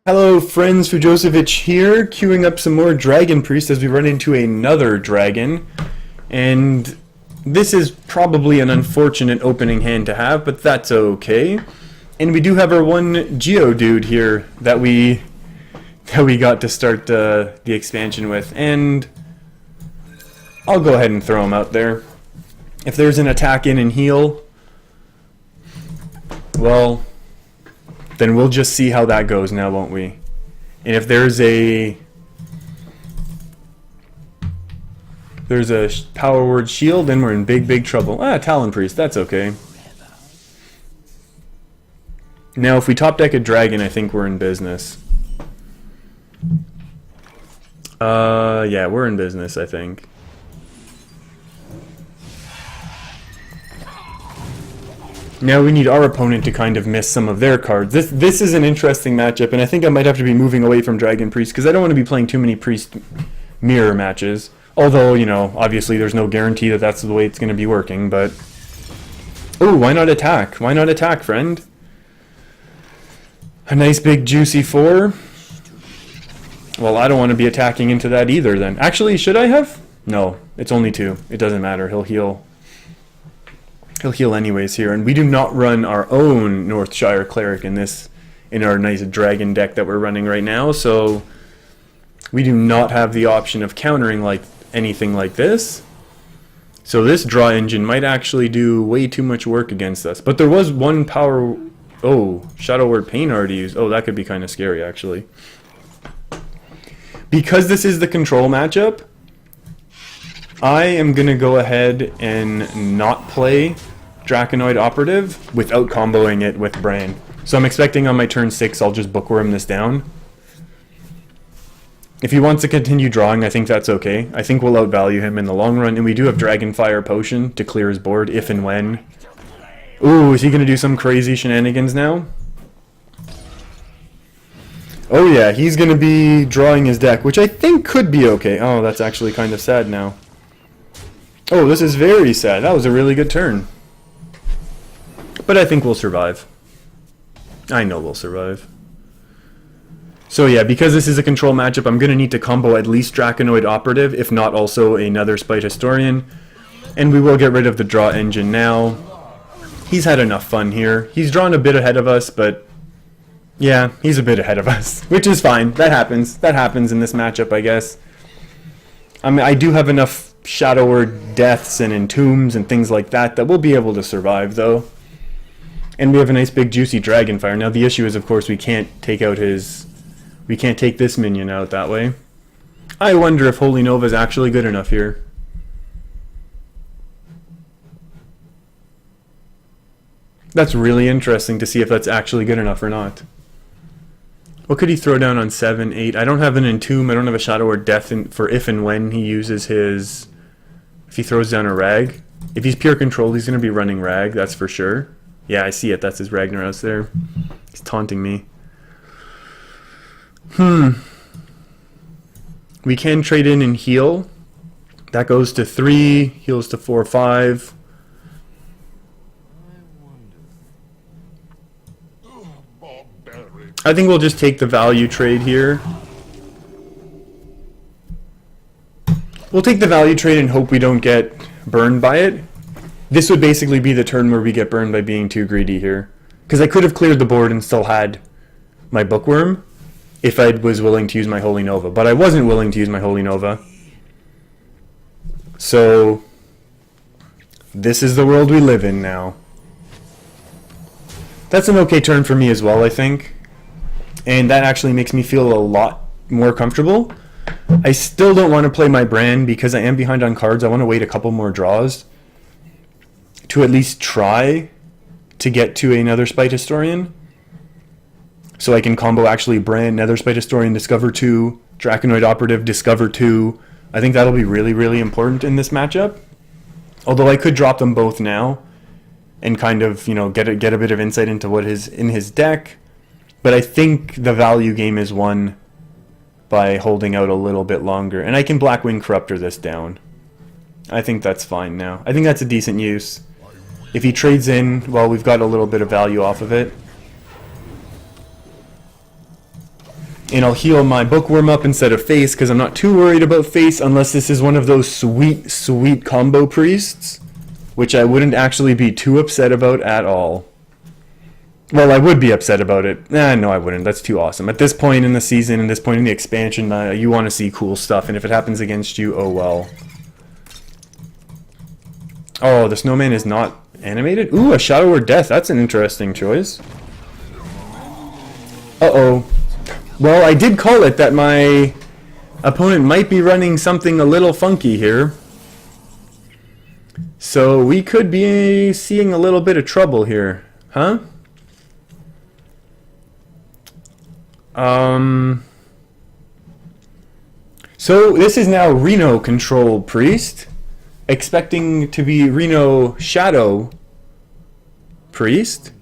Hello friends, Fujosevich here, queuing up some more Dragon Priest as we run into another dragon. And this is probably an unfortunate opening hand to have, but that's okay. And we do have our one Geodude here that we got to start the expansion with. And I'll go ahead and throw him out there. If there's an attack in and heal, well, then we'll just see how that goes now, won't we? And if there's a power word shield, then we're in big trouble. Talon Priest, that's okay. Now if we top deck a dragon, I think we're in business. Yeah, we're in business, I think. Now we need our opponent to kind of miss some of their cards. This is an interesting matchup, and I think I might have to be moving away from Dragon Priest, because I don't want to be playing too many Priest mirror matches. Although, you know, obviously there's no guarantee that that's the way it's going to be working, but... Ooh, why not attack? Why not attack, friend? A nice big juicy 4. Well, I don't want to be attacking into that either, then. Actually, should I have? No, it's only 2. It doesn't matter. He'll heal. He'll heal anyways here, and we do not run our own Northshire Cleric in our nice dragon deck that we're running right now, so we do not have the option of countering like anything like this. So this draw engine might actually do way too much work against us. But there was one power... Oh, Shadow Word Pain already used. Oh, that could be kind of scary, actually. Because this is the control matchup, I am going to go ahead and not play Draconoid Operative without comboing it with Bran. So I'm expecting on my turn 6 I'll just bookworm this down. If he wants to continue drawing, I think that's okay. I think we'll outvalue him in the long run, and we do have Dragonfire Potion to clear his board if and when. Ooh, is he going to do some crazy shenanigans now? Oh yeah, he's going to be drawing his deck, which I think could be okay. Oh, that's actually kind of sad now. Oh, this is very sad. That was a really good turn. But I think we'll survive. I know we'll survive. So yeah, because this is a control matchup, I'm going to need to combo at least Draconoid Operative, if not also another Spite Historian. And we will get rid of the draw engine now. He's had enough fun here. He's drawn a bit ahead of us, but... yeah, he's a bit ahead of us. Which is fine. That happens. That happens in this matchup, I guess. I mean, I do have enough Shadow Word Deaths and Entombs and things like that we'll be able to survive, though. And we have a nice big juicy Dragonfire. Now the issue is, of course, we can't take out his... we can't take this minion out that way. I wonder if Holy Nova is actually good enough here. That's really interesting to see if that's actually good enough or not. What could he throw down on 7, 8? I don't have an Entomb. I don't have a Shadow or Death for if and when he uses his... if he throws down a Rag. If he's pure control, he's going to be running Rag, that's for sure. Yeah, I see it. That's his Ragnaros there. He's taunting me. We can trade in and heal. That goes to 3, heals to 4, 5. I think we'll just take the value trade here. We'll take the value trade and hope we don't get burned by it. This would basically be the turn where we get burned by being too greedy here. Because I could have cleared the board and still had my Bookworm if I was willing to use my Holy Nova. But I wasn't willing to use my Holy Nova. So, this is the world we live in now. That's an okay turn for me as well, I think. And that actually makes me feel a lot more comfortable. I still don't want to play my Bran because I am behind on cards. I want to wait a couple more draws to at least try to get to another Spite Historian. So I can combo actually Bran, Nether Spite Historian, Discover 2, Draconoid Operative, Discover 2. I think that'll be really, really important in this matchup. Although I could drop them both now and kind of, you know, get a bit of insight into what is in his deck. But I think the value game is won by holding out a little bit longer. And I can Blackwing Corruptor this down. I think that's fine now. I think that's a decent use. If he trades in, well, we've got a little bit of value off of it. And I'll heal my Bookworm up instead of Face, because I'm not too worried about Face unless this is one of those sweet, sweet combo priests, which I wouldn't actually be too upset about at all. Well, I would be upset about it. No, I wouldn't. That's too awesome. At this point in the season, and this point in the expansion, you want to see cool stuff, and if it happens against you, oh well. Oh, the snowman is not animated? Ooh, a Shadow or Death. That's an interesting choice. Uh-oh. Well, I did call it that my opponent might be running something a little funky here. So we could be seeing a little bit of trouble here. Huh? So this is now Reno Control Priest. Expecting to be Reno Shadow Priest.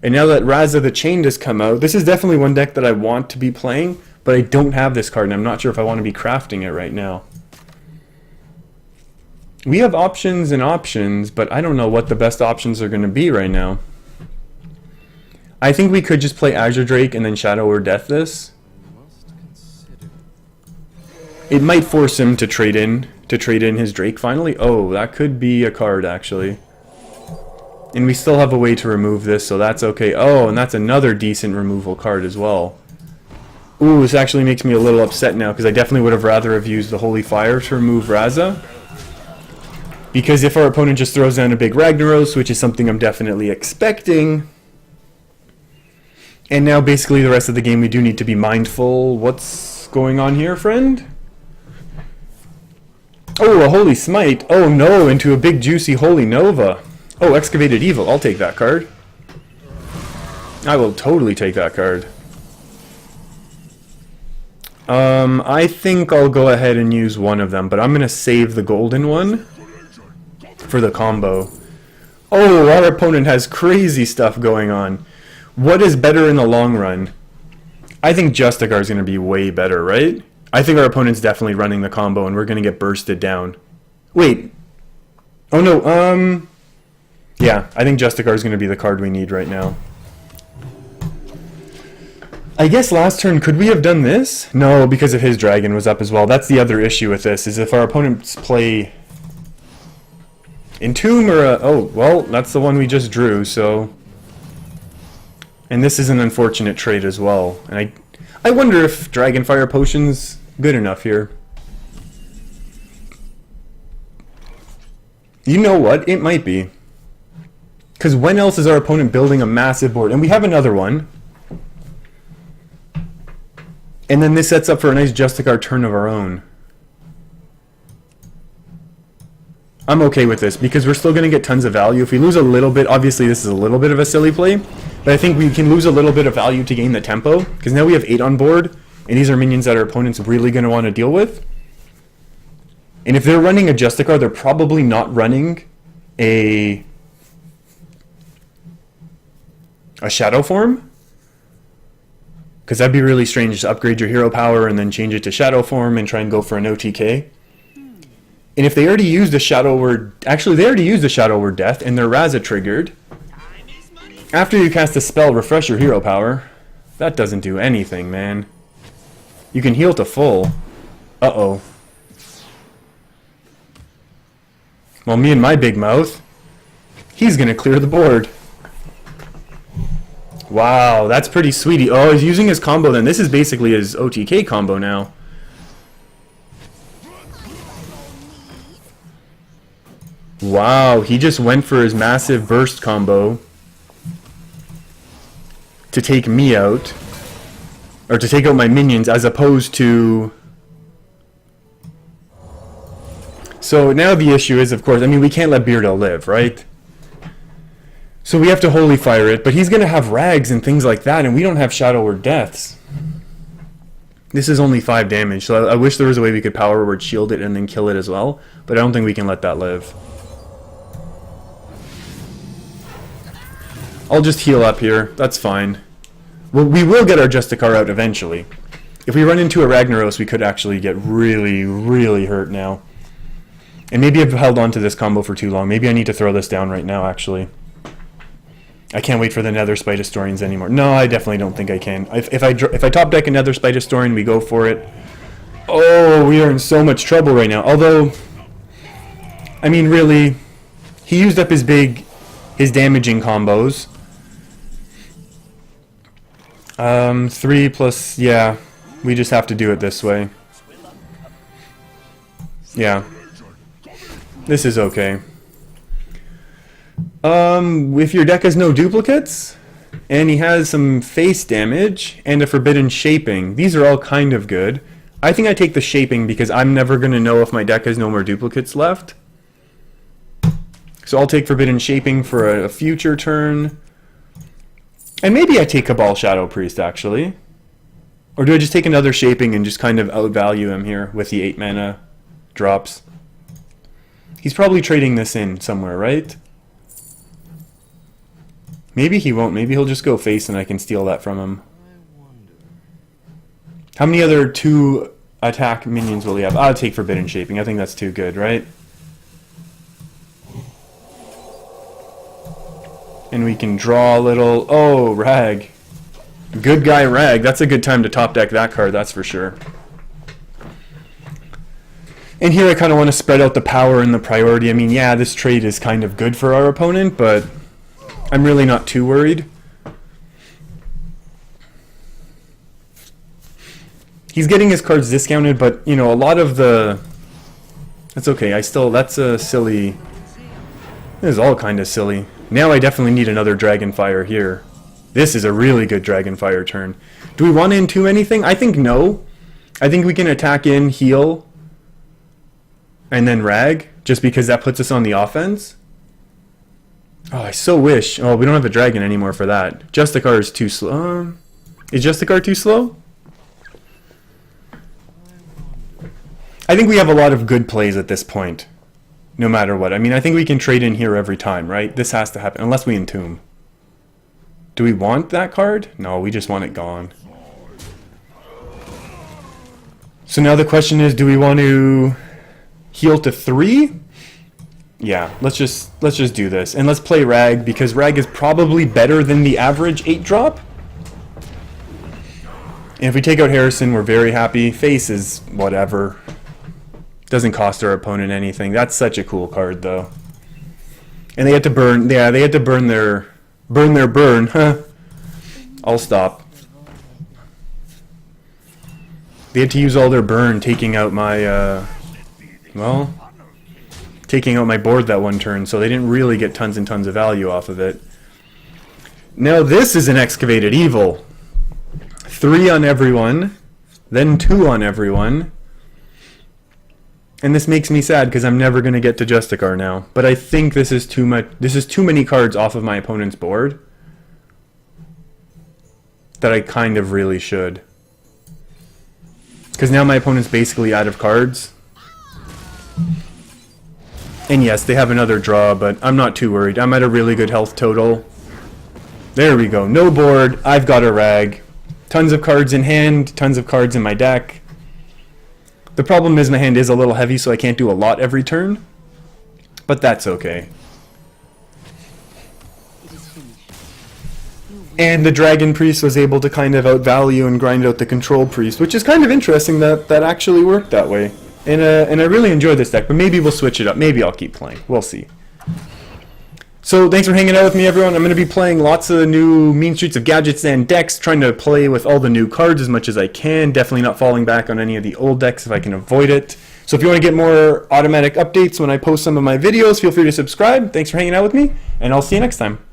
And now that Raza the Chained has come out, this is definitely one deck that I want to be playing, but I don't have this card, and I'm not sure if I want to be crafting it right now. We have options and options, but I don't know what the best options are going to be right now. I think we could just play Azure Drake and then Shadow or Death this. It might force him to trade in his Drake finally. Oh, that could be a card actually. And we still have a way to remove this, so that's okay. Oh, and that's another decent removal card as well. Ooh, this actually makes me a little upset now, because I definitely would have rather have used the Holy Fire to remove Raza. Because if our opponent just throws down a big Ragnaros, which is something I'm definitely expecting, and now basically the rest of the game we do need to be mindful. What's going on here, friend? Oh, a Holy Smite. Oh no, into a big juicy Holy Nova. Oh, Excavated Evil. I'll take that card. I will totally take that card. I think I'll go ahead and use one of them, but I'm going to save the golden one for the combo. Oh, our opponent has crazy stuff going on. What is better in the long run? I think Justicar is going to be way better, right? I think our opponent's definitely running the combo, and we're going to get bursted down. Wait. Oh, no, yeah, I think Justicar is going to be the card we need right now. I guess last turn, could we have done this? No, because of his dragon was up as well. That's the other issue with this, is if our opponents play Entomb or a... Oh, well, that's the one we just drew, so... And this is an unfortunate trade as well. And I wonder if Dragonfire Potion's good enough here. You know what? It might be. Because when else is our opponent building a massive board? And we have another one. And then this sets up for a nice Justicar turn of our own. I'm okay with this, because we're still going to get tons of value. If we lose a little bit, obviously this is a little bit of a silly play, but I think we can lose a little bit of value to gain the tempo, because now we have 8 on board, and these are minions that our opponent's really going to want to deal with. And if they're running a Justicar, they're probably not running a Shadow form, because that'd be really strange. Just upgrade your hero power and then change it to Shadow form and try and go for an OTK. And if they already used a Shadow Word... Actually, they already used a Shadow Word Death, and they're Raza triggered. After you cast a spell, refresh your hero power. That doesn't do anything, man. You can heal to full. Uh-oh. Well, me and my big mouth, he's going to clear the board. Wow, that's pretty sweet. Oh, he's using his combo then. This is basically his OTK combo now. Wow, he just went for his massive burst combo to take me out, or to take out my minions, as opposed to... So now the issue is, of course, I mean, we can't let Beardell live, right? So we have to Holy Fire it, but he's going to have Rags and things like that, and we don't have Shadow or Deaths. This is only 5 damage, so I wish there was a way we could Power Word shield it and then kill it as well, but I don't think we can let that live. I'll just heal up here. That's fine. Well, we will get our Justicar out eventually. If we run into a Ragnaros, we could actually get really, really hurt now. And maybe I've held on to this combo for too long. Maybe I need to throw this down right now, actually. I can't wait for the Nether Spite Historians anymore. No, I definitely don't think I can. If I top deck a Nether Spite Historian, we go for it. Oh, we are in so much trouble right now. Although, I mean, really, he used up his damaging combos. 3 plus, yeah, we just have to do it this way. Yeah. This is okay. If your deck has no duplicates, and he has some face damage, and a Forbidden Shaping, these are all kind of good. I think I take the Shaping because I'm never going to know if my deck has no more duplicates left. So I'll take Forbidden Shaping for a future turn. And maybe I take Cabal Shadow Priest, actually. Or do I just take another Shaping and just kind of outvalue him here with the 8 mana drops? He's probably trading this in somewhere, right? Maybe he won't. Maybe he'll just go face and I can steal that from him. How many other 2 attack minions will he have? I'll take Forbidden Shaping. I think that's too good, right? And we can draw a little... Oh, Rag. Good guy Rag. That's a good time to top deck that card, that's for sure. And here I kind of want to spread out the power and the priority. I mean, yeah, this trade is kind of good for our opponent, but I'm really not too worried. He's getting his cards discounted, but, you know, a lot of the... That's okay. That's a silly... This is all kind of silly. Now I definitely need another Dragonfire here. This is a really good Dragonfire turn. Do we want to entomb anything? I think no. I think we can attack in, heal, and then Rag, just because that puts us on the offense. Oh, I so wish. Oh, we don't have a dragon anymore for that. Justicar is too slow. Is Justicar too slow? I think we have a lot of good plays at this point. No matter what. I mean, I think we can trade in here every time, right? This has to happen, unless we entomb. Do we want that card? No, we just want it gone. So now the question is, do we want to heal to 3? Yeah, let's just do this. And let's play Rag, because Rag is probably better than the average 8-drop. And if we take out Harrison, we're very happy. Face is whatever. Doesn't cost our opponent anything. That's such a cool card, though. And they had to burn. Yeah, they had to burn their burn. Huh. I'll stop. They had to use all their burn, taking out my taking out my board that one turn, so they didn't really get tons and tons of value off of it. Now this is an Excavated Evil. 3 on everyone, then 2 on everyone. And this makes me sad because I'm never going to get to Justicar now. But I think this is too much. This is too many cards off of my opponent's board that I kind of really should. Because now my opponent's basically out of cards. And yes, they have another draw, but I'm not too worried. I'm at a really good health total. There we go. No board. I've got a Rag. Tons of cards in hand. Tons of cards in my deck. The problem is my hand is a little heavy, so I can't do a lot every turn. But that's okay. And the Dragon Priest was able to kind of outvalue and grind out the Control Priest, which is kind of interesting that that actually worked that way. And I really enjoyed this deck, but maybe we'll switch it up. Maybe I'll keep playing. We'll see. So thanks for hanging out with me, everyone. I'm going to be playing lots of new Mean Streets of Gadgetzan decks, trying to play with all the new cards as much as I can. Definitely not falling back on any of the old decks if I can avoid it. So if you want to get more automatic updates when I post some of my videos, feel free to subscribe. Thanks for hanging out with me, and I'll see you next time.